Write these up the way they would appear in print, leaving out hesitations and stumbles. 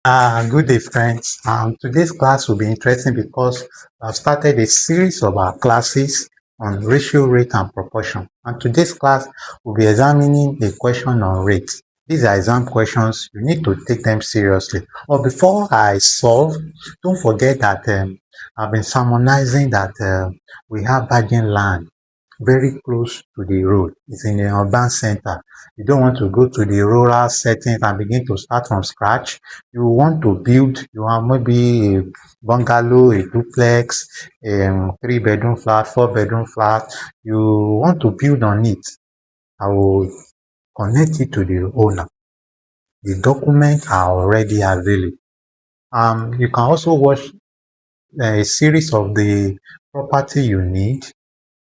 Good day, friends. Today's class will be interesting because I've started a series of our classes on ratio, rate, and proportion. And today's class will be examining a question on rate. These are exam questions. You need to take them seriously. But before I solve, don't forget that I've been sermonizing that we have virgin land very close to the road. It's in an urban center. You don't want to go to the rural settings and begin to start from scratch. You want to build, you want maybe a bungalow, a duplex, 3-bedroom flat, 4-bedroom flat. You want to build on it. I will connect it to the owner. The documents are already available. You can also watch a series of the property you need,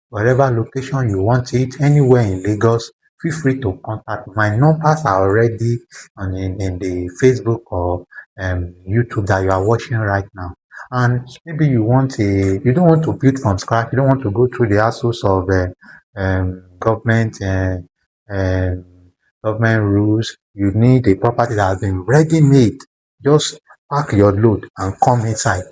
wherever location you want it, anywhere in Lagos. Feel free to contact. My numbers are already in the Facebook or YouTube that you are watching right now. And maybe you don't want to build from scratch. You don't want to go through the hassles of government um, government rules. You need a property that has been ready made. Just pack your load and come inside.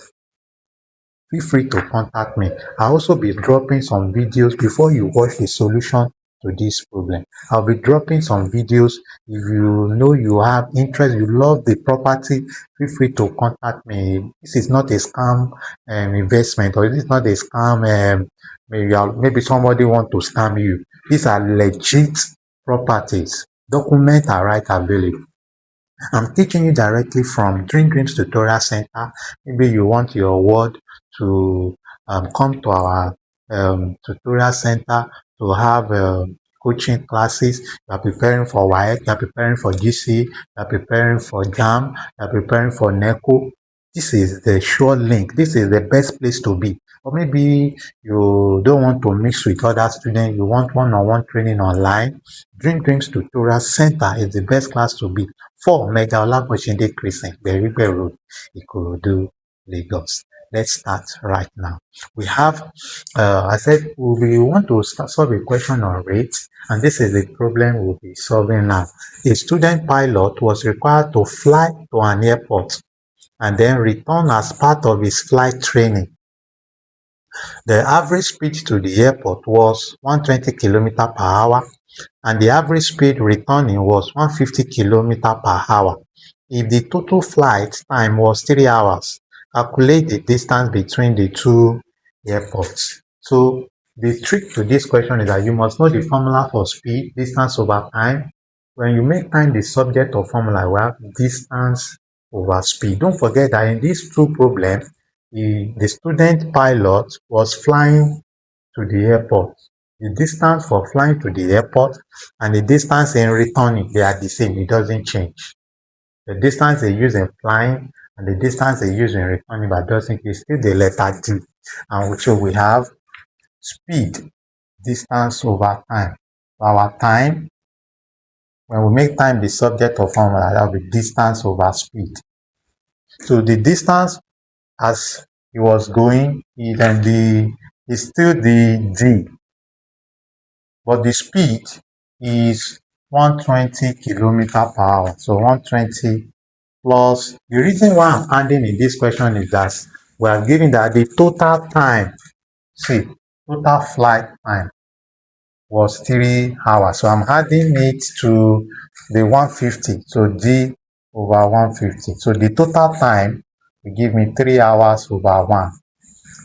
Feel free to contact me. I'll also be dropping some videos before you watch the solution to this problem. I'll be dropping some videos. If you know you have interest, you love the property, feel free to contact me. This is not a scam investment, or this is not a scam. Maybe somebody want to scam you. These are legit properties. Documents are right available. I'm teaching you directly from Dreams Tutorial Center. Maybe you want your word to come to our tutorial center to have coaching classes. You are preparing for WAEC, you are preparing for GC, you are preparing for JAM, you are preparing for NECO. This is the sure link. This is the best place to be. Or maybe you don't want to mix with other students, you want one-on-one training online. Dreams Tutorial Center is the best class to be. 4 Mega OLABOSHINDE CRESCENT, GBERIGBE Road, IKORODU, Lagos. Let's start right now. We have, I said, we want to solve a question on rates, and this is the problem we'll be solving now. A student pilot was required to fly to an airport and then return as part of his flight training. The average speed to the airport was 120 km per hour, and the average speed returning was 150 km per hour. If the total flight time was 3 hours, calculate the distance between the two airports. So the trick to this question is that you must know the formula for speed, distance over time. When you make time the subject of formula, we have distance over speed. Don't forget that in these two problems, the student pilot was flying to the airport. The distance for flying to the airport and the distance in returning, they are the same. It doesn't change. The distance they use in flying and the distance they use in returning, but doesn't change. Still the letter D. And so we have speed, distance over time. Our time, when we make time the subject of formula, that will be distance over speed. So the distance as it was going is still the D, but the speed is 120 km per hour. So 120 plus, the reason why I'm adding in this question is that we are given that the total time, total flight time was 3 hours. So I'm adding it to the 150. So D over 150. So the total time will give me 3 hours over 1.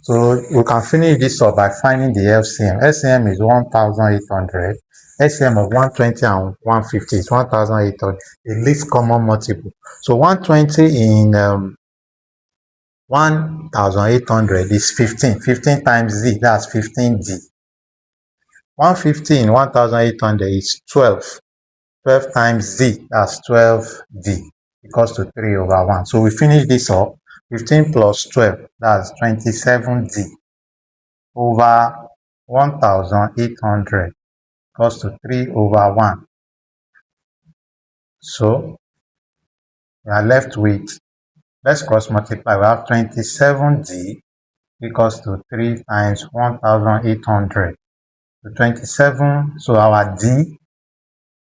So we can finish this up by finding the LCM. LCM is 1,800. LCM of 120 and 150 is 1,800. The least common multiple. So 120 in 1,800 is 15. 15 times Z, that's 15D. 150 in 1,800 is 12. 12 times Z, that's 12D, equals to 3 over 1. So we finish this up. 15 plus 12, that's 27D over 1,800 equals to 3 over 1. So we are left with, let's cross multiply. We have 27D equals to 3 times 1,800. So 27, so our D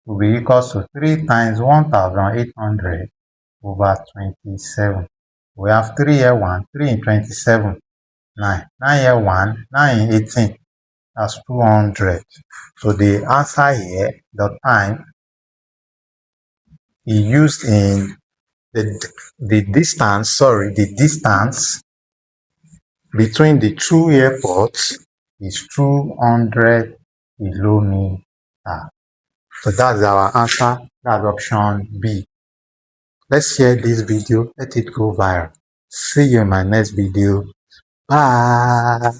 will be equals to 3 times 1,800 over 27. We have 3 here 1, 3 in 27, 9. 9 here 1, 9 in 18. That's 200. So the answer here, the time is used in the distance between the two airports is 200 kilometers. So that's our answer. That's option B. Let's share this video. Let it go viral. See you in my next video. Bye.